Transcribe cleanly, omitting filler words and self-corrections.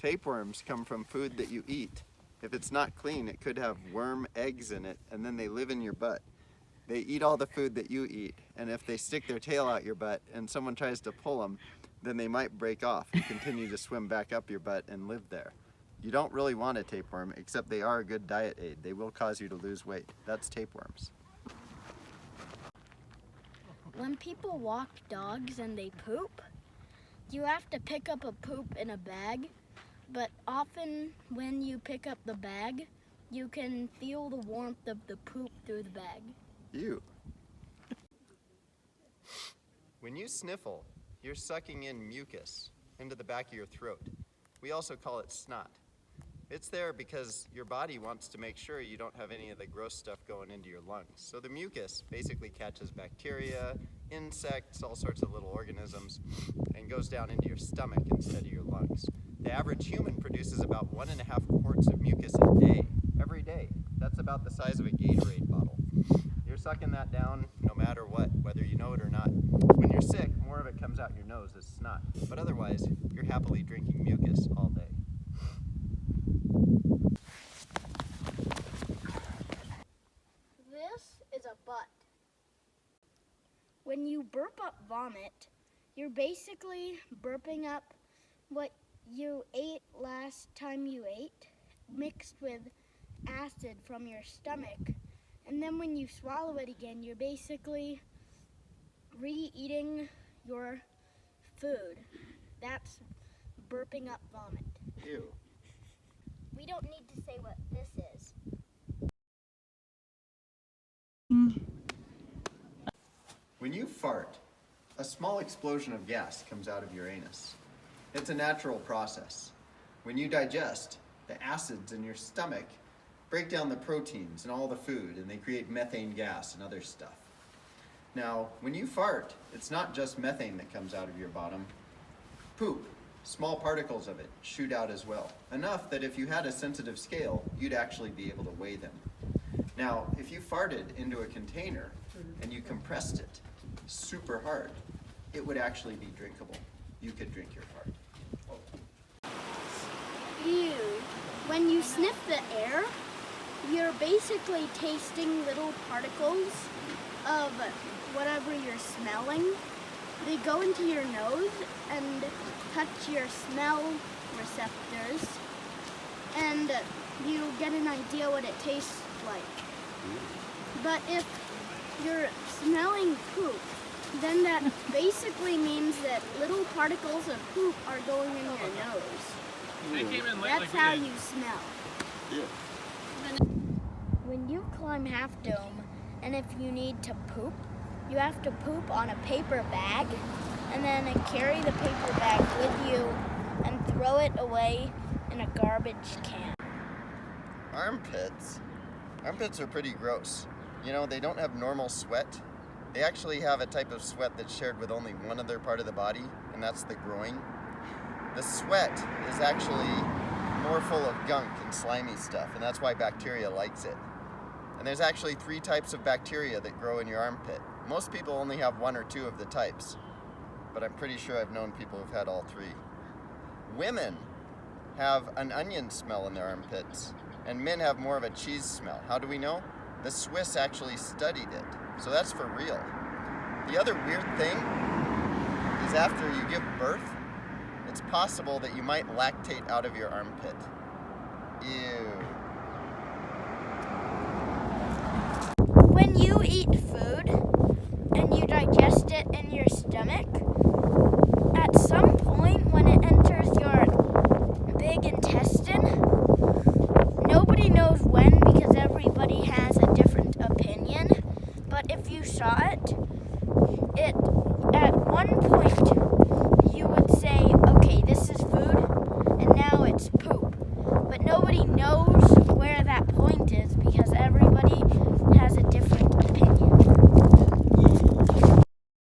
Tapeworms come from food that you eat. If it's not clean, it could have worm eggs in it, and then they live in your butt. They eat all the food that you eat, and if they stick their tail out your butt and someone tries to pull them, then they might break off and continue to swim back up your butt and live there. You don't really want a tapeworm, except they are a good diet aid. They will cause you to lose weight. That's tapeworms. When people walk dogs and they poop, you have to pick up a poop in a bag, but often when you pick up the bag, you can feel the warmth of the poop through the bag. Ew. When you sniffle, you're sucking in mucus into the back of your throat. We also call it snot. It's there because your body wants to make sure you don't have any of the gross stuff going into your lungs. So the mucus basically catches bacteria, insects, all sorts of little organisms, and goes down into your stomach instead of your lungs. The average human produces about 1.5 quarts of mucus a day, every day. That's about the size of a Gatorade bottle. You're sucking that down no matter what, whether you know it or not. When you're sick, more of it comes out your nose as snot, but otherwise, you're happily drinking mucus all day. This is a butt. When you burp up vomit, you're basically burping up what you ate last time you ate, mixed with acid from your stomach. And then when you swallow it again, you're basically re-eating your food. That's burping up vomit. Ew. We don't need to say what this is. When you fart, a small explosion of gas comes out of your anus. It's a natural process. When you digest, the acids in your stomach break down the proteins in all the food, and they create methane gas and other stuff. Now, when you fart, it's not just methane that comes out of your bottom. Poop, small particles of it, shoot out as well. Enough that if you had a sensitive scale, you'd actually be able to weigh them. Now, if you farted into a container and you compressed it super hard, it would actually be drinkable. You could drink your fart. Ew. When you sniff the air, you're basically tasting little particles of whatever you're smelling. They go into your nose and touch your smell receptors, and you get an idea what it tastes like. But if you're smelling poop, then that basically means that little particles of poop are going in your nose. That's how you smell. Yeah. When you climb Half Dome, and if you need to poop, you have to poop on a paper bag, and then carry the paper bag with you and throw it away in a garbage can. Armpits? Armpits are pretty gross. You know, they don't have normal sweat. They actually have a type of sweat that's shared with only one other part of the body, and that's the groin. The sweat is actually more full of gunk and slimy stuff, and that's why bacteria likes it. And there's actually 3 types of bacteria that grow in your armpit. Most people only have 1 or 2 of the types, but I'm pretty sure I've known people who've had all 3. Women have an onion smell in their armpits, and men have more of a cheese smell. How do we know? The Swiss actually studied it, so that's for real. The other weird thing is after you give birth, it's possible that you might lactate out of your armpit. Ew. When you eat